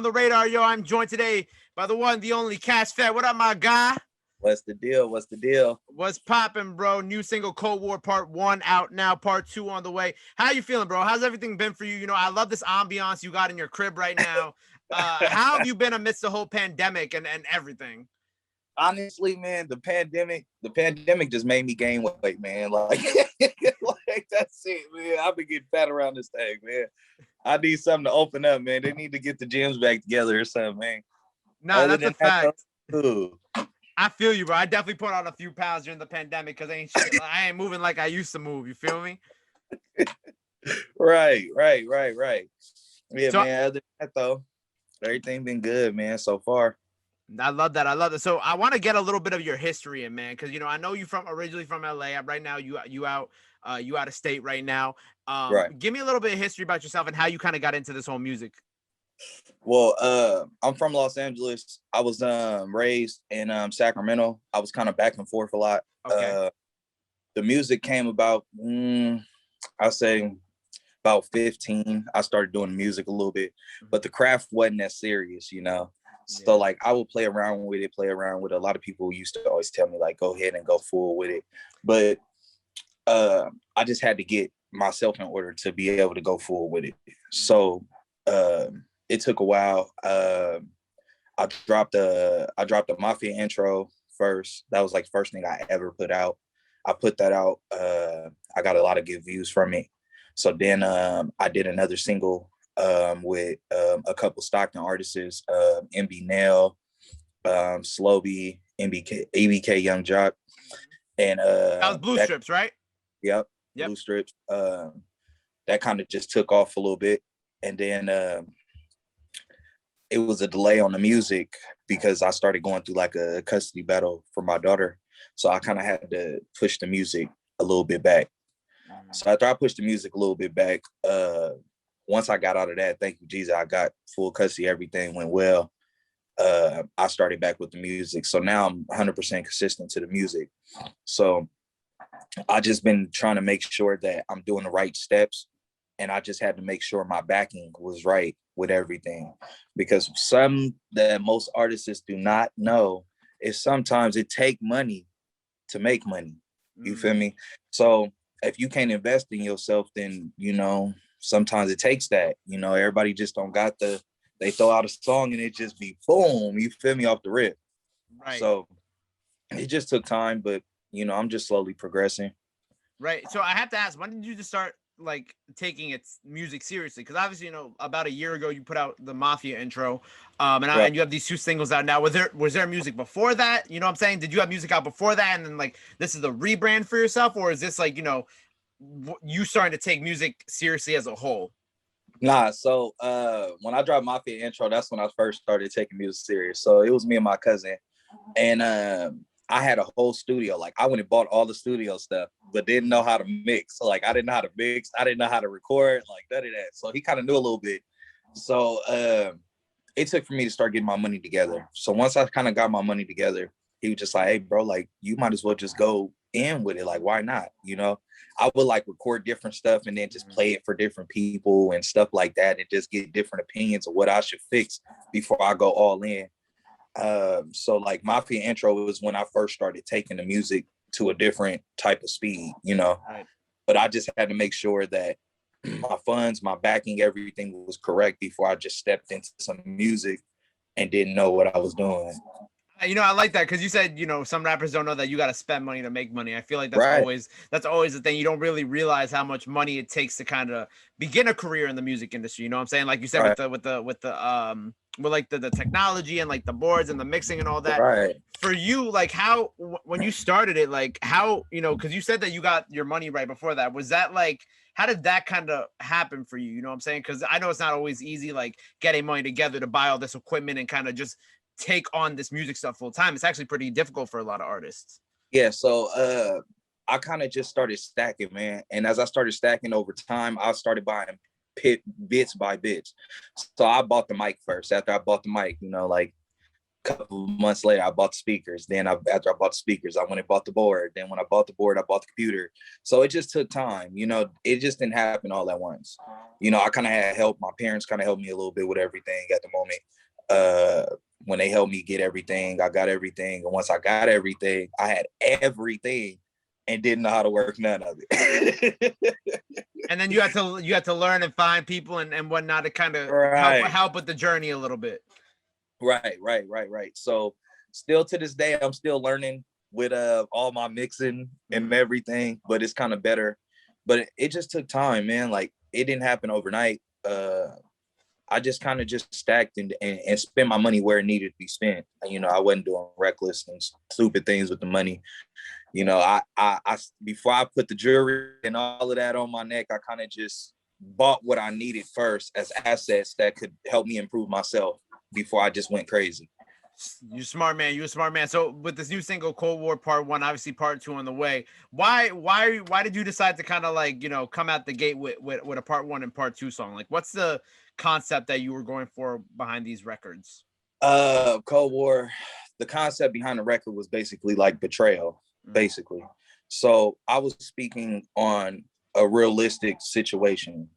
on the radar, yo. I'm joined today by the one, the only CashFedd. What up, my guy? What's the deal? What's the deal? What's popping, bro? New single Cold War Part 1 out now, Part 2 on the way. How you feeling, bro? How's everything been for you? You know, I love this ambiance you got in your crib right now. How have you been amidst the whole pandemic and everything? Honestly, man, the pandemic just made me gain weight, man. Like, like that's it, man. I've been getting fat around this thing, man. I need something to open up, man. They need to get the gyms back together or something, man. Nah, that's a fact. Though, I feel you, bro. I definitely put on a few pounds during the pandemic because I ain't moving like I used to move. You feel me? Right. Yeah, So, man. Other than that, though, everything been good, man, so far. I love that. So I want to get a little bit of your history in, man, because I know you originally from LA. Right now, you out of state right now. Right. Give me a little bit of history about yourself and how you kind of got into this whole music. Well, I'm from Los Angeles. I was raised in Sacramento. I was kind of back and forth a lot. Okay. The music came about, I'll say about 15. I started doing music a little bit, but the craft wasn't that serious, So like I would play around with it. A lot of people used to always tell me like, go ahead and go full with it. But I just had to get myself in order to be able to go full with it. So it took a while. I dropped the Mafia intro first. That was like the first thing I ever put out. I put that out. I got a lot of good views from it. So then I did another single with a couple Stockton artists, MB Nail, Slowby, ABK Young Jock, and that was Blue Strips, right? Yep. Blue Strips. That kind of just took off a little bit, and then it was a delay on the music because I started going through like a custody battle for my daughter, so I kind of had to push the music a little bit back. So after I pushed the music a little bit back, once I got out of that, thank you, Jesus, I got full custody, everything went well. I started back with the music. So now I'm 100% consistent to the music. So I just been trying to make sure that I'm doing the right steps. And I just had to make sure my backing was right with everything. Because some that most artists do not know is sometimes it take money to make money. You feel me? So if you can't invest in yourself, then, sometimes it takes that. Everybody just don't got they throw out a song and it just be boom, you feel me, off the rip. Right. So it just took time, but I'm just slowly progressing. Right. So I have to ask, when did you just start like taking its music seriously? Because obviously, about a year ago you put out the Mafia intro, and you have these 2 singles out now. Was there music before that? You know what I'm saying? Did you have music out before that, and then like this is a rebrand for yourself, or is this like you starting to take music seriously as a whole? Nah, so when I dropped Mafia intro, that's when I first started taking music serious. So it was me and my cousin, and I had a whole studio. Like I went and bought all the studio stuff, but didn't know how to mix. So like I didn't know how to mix, I didn't know how to record, like none of that. So he kind of knew a little bit. So it took for me to start getting my money together. So once I kind of got my money together, he was just like, hey bro, like you might as well just go in with it. Like, why not? I would like record different stuff and then just play it for different people and stuff like that, and just get different opinions of what I should fix before I go all in. So like Mafia intro was when I first started taking the music to a different type of speed, Right. But I just had to make sure that my funds, my backing, everything was correct before I just stepped into some music and didn't know what I was doing. I like that because you said, some rappers don't know that you got to spend money to make money. I feel like that's Right. always the thing. You don't really realize how much money it takes to kind of begin a career in the music industry. You know what I'm saying? Like you said, Right. with like the technology and like the boards and the mixing and all that. Right. For you, like how when you started it, like how because you said that you got your money right before that. Was that like how did that kind of happen for you? You know what I'm saying? Because I know it's not always easy, like getting money together to buy all this equipment and kind of just take on this music stuff full time. It's actually pretty difficult for a lot of artists. Yeah, so I kind of just started stacking, man. And as I started stacking over time, I started buying bits by bits. So I bought the mic first. After I bought the mic, like couple of months later, I bought the speakers. Then after I bought the speakers, I went and bought the board. Then when I bought the board, I bought the computer. So it just took time. You know, it just didn't happen all at once. You know, I kind of had help. My parents kind of helped me a little bit with everything at the moment. When they helped me get everything, I got everything. And once I got everything, I had everything and didn't know how to work none of it. And then you had to learn and find people and whatnot to kind of help with the journey a little bit. Right. So still to this day, I'm still learning with all my mixing and everything, but it's kind of better. But it just took time, man. Like it didn't happen overnight. I just kind of just stacked and spent my money where it needed to be spent. You know, I wasn't doing reckless and stupid things with the money. You know, I before I put the jewelry and all of that on my neck, I kind of just bought what I needed first as assets that could help me improve myself before I just went crazy. You're smart, man. You're a smart man. So with this new single, Cold War Part 1, obviously Part 2 on the way. Why did you decide to kind of like, you know, come out the gate with a Part 1 and Part 2 song? Like, what's the concept that you were going for behind these records? Cold War, the concept behind the record was basically like betrayal, basically. So I was speaking on a realistic situation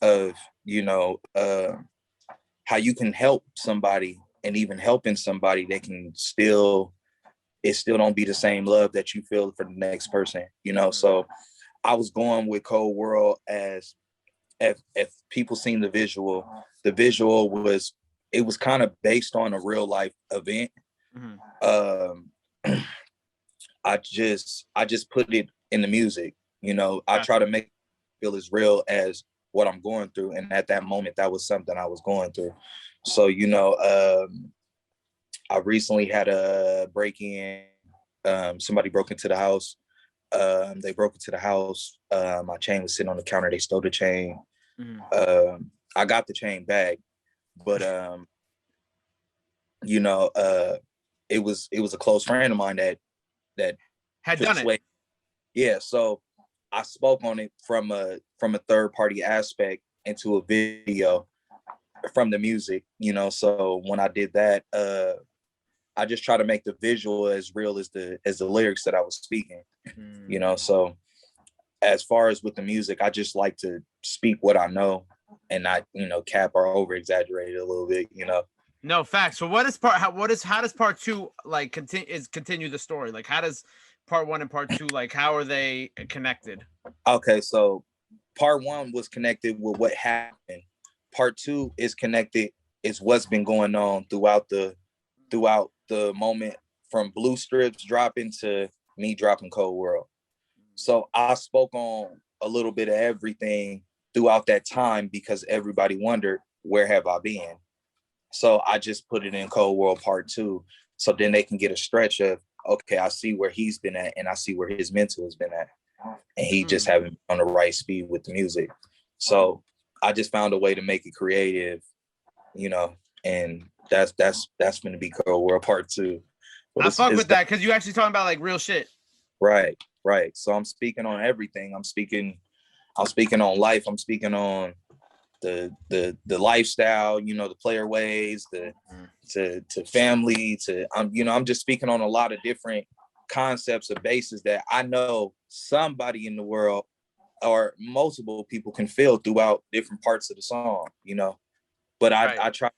of, you know, how you can help somebody, and even helping somebody, they can still don't be the same love that you feel for the next person, you know? So I was going with Cold World as if people seen the visual was, it was kind of based on a real life event. I just put it in the music, you know. I try to make it feel as real as what I'm going through. And at that moment, that was something I was going through. So, you know, I recently had a break-in. Somebody broke into the house. They broke into the house. My chain was sitting on the counter. They stole the chain. I got the chain back, but you know, it was a close friend of mine that had done it. Yeah, so I spoke on it from a third party aspect into a video from the music, you know. So when I did that, I just try to make the visual as real as the lyrics that I was speaking, you know. So as far as with the music, I just like to speak what I know and not, you know, cap or over exaggerate it a little bit, you know. No, facts. So how does Part 2 like continue the story? Like how does Part 1 and Part 2, like how are they connected? Okay, so Part 1 was connected with what happened. Part 2 is connected, is what's been going on throughout the moment from Blue Strips dropping to me dropping Cold World. So I spoke on a little bit of everything throughout that time because everybody wondered, where have I been? So I just put it in Cold World Part 2. So then they can get a stretch of, okay, I see where he's been at and I see where his mental has been at. And he just haven't been on the right speed with the music. So I just found a way to make it creative, you know, and that's going to be Cold World Part 2. But I fuck with that because you actually talking about like real shit. Right. So I'm speaking on everything. I'm speaking on life. I'm speaking on the lifestyle, you know, the player ways, to family, I'm just speaking on a lot of different concepts or bases that I know somebody in the world or multiple people can feel throughout different parts of the song, you know. But I try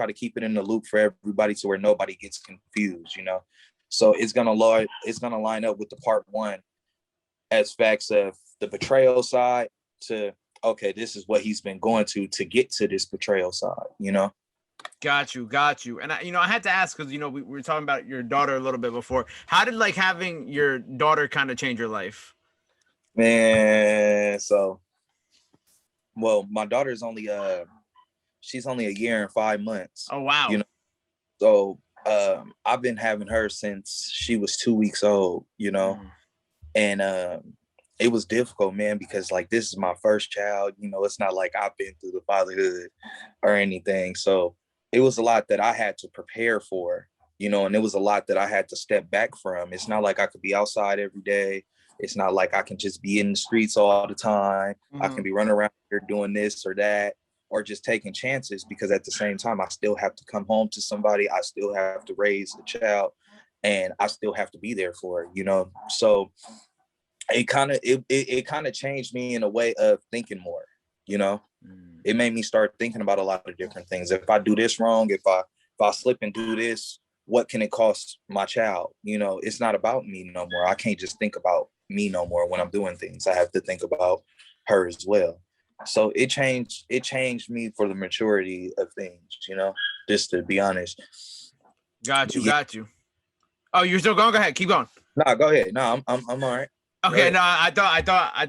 to keep it in the loop for everybody to where nobody gets confused, you know. So it's gonna line up with the Part 1 as facts of the betrayal side to, okay, this is what he's been going to get to this betrayal side, you know? Got you. And I had to ask because, you know, we were talking about your daughter a little bit before. How did like having your daughter kind of change your life? Man, so, well, my daughter's only, she's only a year and 5 months. Oh, wow. You know, so I've been having her since she was 2 weeks old, you know, and it was difficult, man, because like this is my first child, you know. It's not like I've been through the fatherhood or anything. So it was a lot that I had to prepare for, you know, and it was a lot that I had to step back from. It's not like I could be outside every day. It's not like I can just be in the streets all the time. I can be running around here doing this or that. or just taking chances, because at the same time, I still have to come home to somebody. I still have to raise a child, and I still have to be there for it, you know? So it kind of changed me in a way of thinking more, you know? It made me start thinking about a lot of different things. If I do this wrong, if I slip and do this, what can it cost my child? You know, it's not about me no more. I can't just think about me no more when I'm doing things. I have to think about her as well. So it changed me for the maturity of things, you know, just to be honest. Got you. Oh, you're still going? Go ahead, keep going. No, go ahead. No, I'm all right. Okay, no, I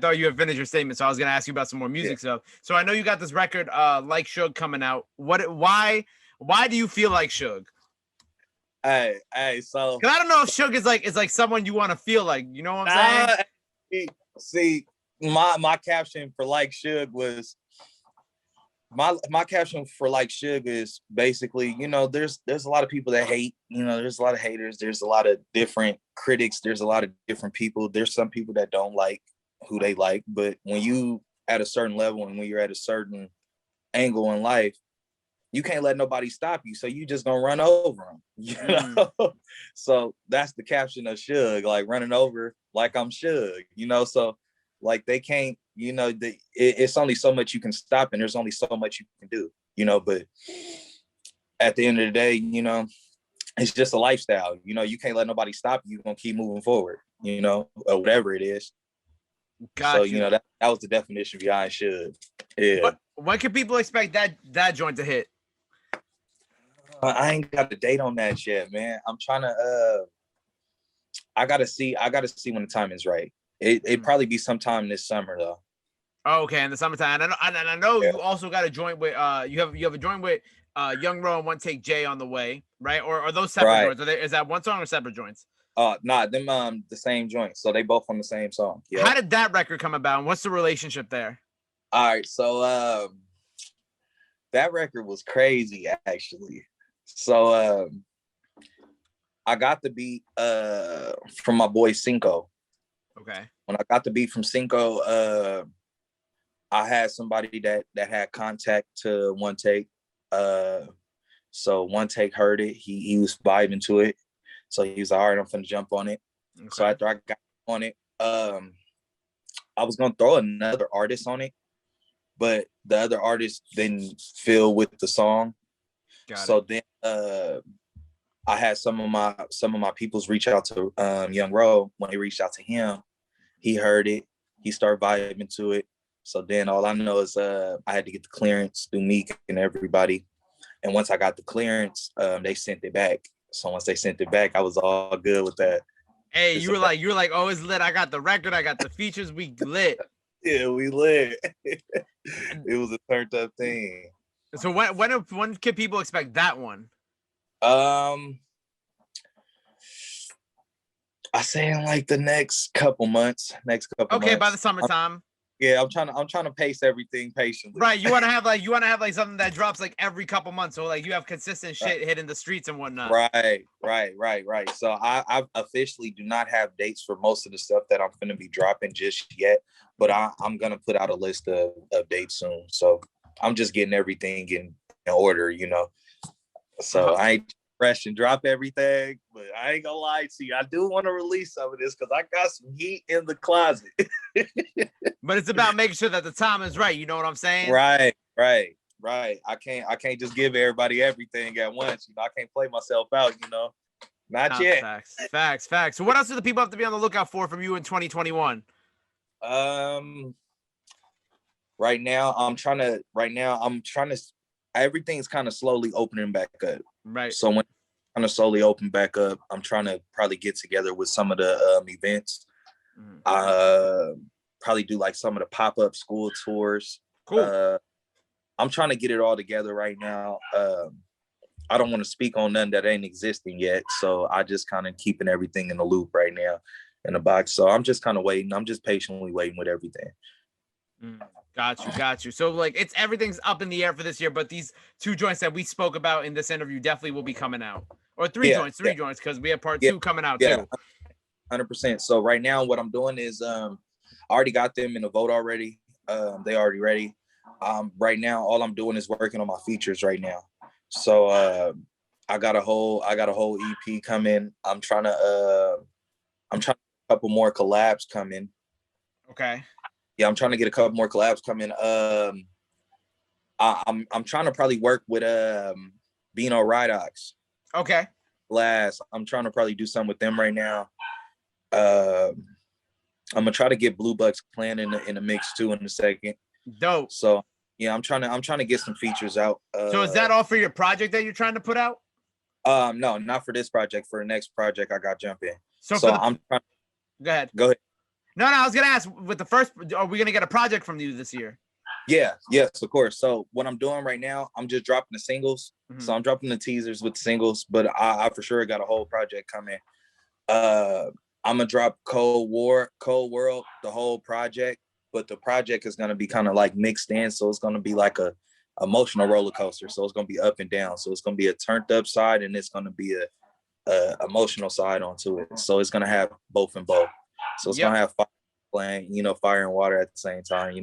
thought you had finished your statement, so I was gonna ask you about some more music stuff. So I know you got this record, like Suge, coming out. Why do you feel like Suge? Hey, so I don't know if Suge is like someone you want to feel like. You know what I'm saying? See, my caption for like Suge was my caption for like Suge is basically, you know, there's a lot of people that hate, you know, there's a lot of haters, there's a lot of different critics, there's a lot of different people. There's some people that don't like who they like, but when you at a certain level and when you're at a certain angle in life, you can't let nobody stop you. So you just gonna run over them, you know? So that's the caption of Suge, like running over like I'm Suge, you know? So like they can't, you know, it's only so much you can stop, and there's only so much you can do, you know? But at the end of the day, you know, it's just a lifestyle. You know, you can't let nobody stop you. You're gonna keep moving forward, you know, or whatever it is. So, you know, that was the definition behind Suge. Yeah. But when can people expect that joint to hit? I ain't got a date on that yet, man. I'm trying to I gotta see when the time is right. It'd probably be sometime this summer though. Oh, okay, in the summertime. And I know you also got a joint with you have a joint with Young Ro and 1TakeJay on the way, right? Or are those separate joints? Is that one song or separate joints? Nah, them the same joints. So they both on the same song. Yeah. How did that record come about, and what's the relationship there? All right, so that record was crazy actually. So I got the beat from my boy Cinco. Okay. When I got the beat from Cinco, I had somebody that had contact to 1Take. So 1Take heard it. He was vibing to it. So he was like, all right, I'm finna jump on it. Okay. So after I got on it, I was gonna throw another artist on it, but the other artist didn't feel with the song. So then I had some of my peoples reach out to Young Ro. When they reached out to him, he heard it. He started vibing to it. So then all I know is I had to get the clearance through Meek and everybody. And once I got the clearance, they sent it back. So once they sent it back, I was all good with that. Hey, you were like, oh, it's lit. I got the record. I got the features. We lit. Yeah, we lit. It was a turned up thing. So when can people expect that one? I say in like the next couple months. Okay, by the summertime. Yeah, I'm trying to pace everything patiently. Right, you want to have like something that drops like every couple months, so like you have consistent shit hitting the streets and whatnot. Right. So I officially do not have dates for most of the stuff that I'm gonna be dropping just yet, but I'm gonna put out a list of dates soon. So I'm just getting everything in order, you know. So I ain't fresh and drop everything, but I ain't gonna lie to you. I do want to release some of this because I got some heat in the closet. But it's about making sure that the time is right. You know what I'm saying? Right. I can't just give everybody everything at once. You know, I can't play myself out. You know, not yet. Facts. So what else do the people have to be on the lookout for from you in 2021? Right now I'm trying to. Everything's kind of slowly opening back up. Right. So when kind of slowly open back up, I'm trying to probably get together with some of the events. Probably do like some of the pop-up school tours. Cool. I'm trying to get it all together right now. I don't want to speak on none that ain't existing yet. So I just kind of keeping everything in the loop right now in the box. So I'm just kind of waiting. I'm just patiently waiting with everything. Got you. So like everything's up in the air for this year, but these two joints that we spoke about in this interview definitely will be coming out. Or three joints, because we have part 2 coming out too. 100%. So right now what I'm doing is I already got them in the vote already. They already ready. Right now, all I'm doing is working on my features right now. So I got a whole EP coming. I'm trying to get a couple more collabs coming. Okay. Yeah, I'm trying to get a couple more collabs coming. I'm trying to probably work with Beano Ridox. Okay. Last, I'm trying to probably do something with them right now. I'm gonna try to get Blue Bucks playing in the mix too in a second. Dope. So yeah, I'm trying to get some features out. So is that all for your project that you're trying to put out? No, not for this project. For the next project, I got jump in. So I'm trying. Go ahead. Go ahead. No, I was gonna ask with the first. Are we gonna get a project from you this year? Yeah, yes, of course. So what I'm doing right now, I'm just dropping the singles. Mm-hmm. So I'm dropping the teasers with the singles, but I for sure got a whole project coming. I'm gonna drop Cold World, the whole project, but the project is gonna be kind of like mixed in, so it's gonna be like a emotional roller coaster. So it's gonna be up and down. So it's gonna be a turned up side, and it's gonna be a emotional side onto it. So it's gonna have both and both. So it's gonna have fire playing, fire and water at the same time,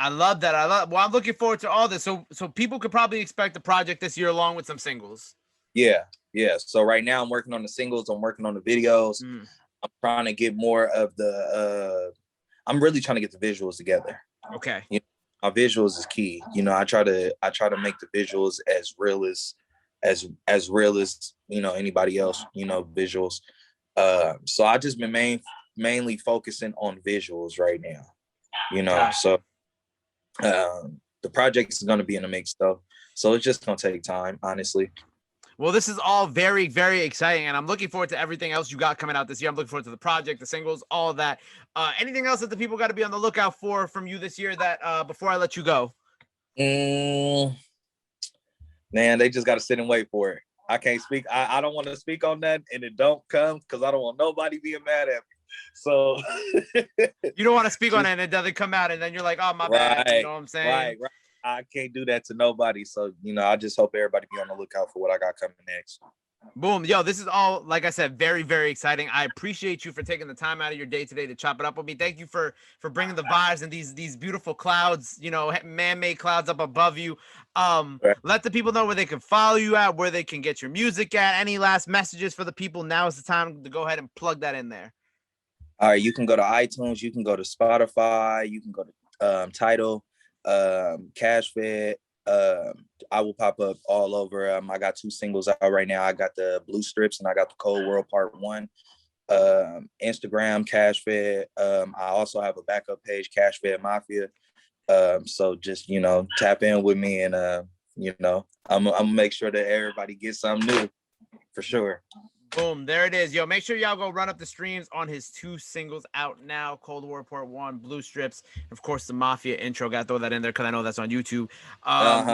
I love that. Well, I'm looking forward to all this. So people could probably expect a project this year along with some singles. Yeah. So right now I'm working on the singles. I'm working on the videos. I'm trying to get more of the. I'm really trying to get the visuals together. Okay. My visuals is key. I try to make the visuals as real as anybody else. Visuals. So I just been mainly focusing on visuals right now. Gotcha. So. The project is going to be in the mix though, so it's just going to take time, honestly. Well, this is all very, very exciting, and I'm looking forward to everything else you got coming out this year. I'm looking forward to the project, the singles, all of that. Anything else that the people got to be on the lookout for from you this year that before I let you go? Man, they just got to sit and wait for it. I can't speak. I don't want to speak on that, and it don't come because I don't want nobody being mad at me. So you don't want to speak on it and it doesn't come out and then you're like, oh, my bad. You know what I'm saying? Right. I can't do that to nobody. So, I just hope everybody be on the lookout for what I got coming next. Boom. Yo, this is all, like I said, very, very exciting. I appreciate you for taking the time out of your day today to chop it up with me. Thank you for bringing the vibes and these beautiful clouds, man-made clouds up above you. Let the people know where they can follow you at, where they can get your music at. Any last messages for the people? Now is the time to go ahead and plug that in there. All right, you can go to iTunes, you can go to Spotify, you can go to Tidal, CashFedd. I will pop up all over. I got 2 singles out right now. I got the Blue Strips and I got the Cold World Part 1. Instagram, CashFedd. I also have a backup page, CashFedd Mafia. So just, tap in with me and, I'm gonna make sure that everybody gets something new for sure. Boom, there it is. Yo, make sure y'all go run up the streams on his 2 singles out now. Cold War Part 1, Blue Strips. Of course, the Mafia intro. Got to throw that in there because I know that's on YouTube.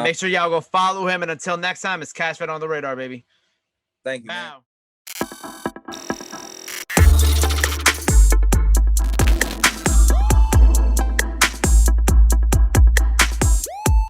Make sure y'all go follow him. And until next time, it's CashFedd on the radar, baby. Thank you, man.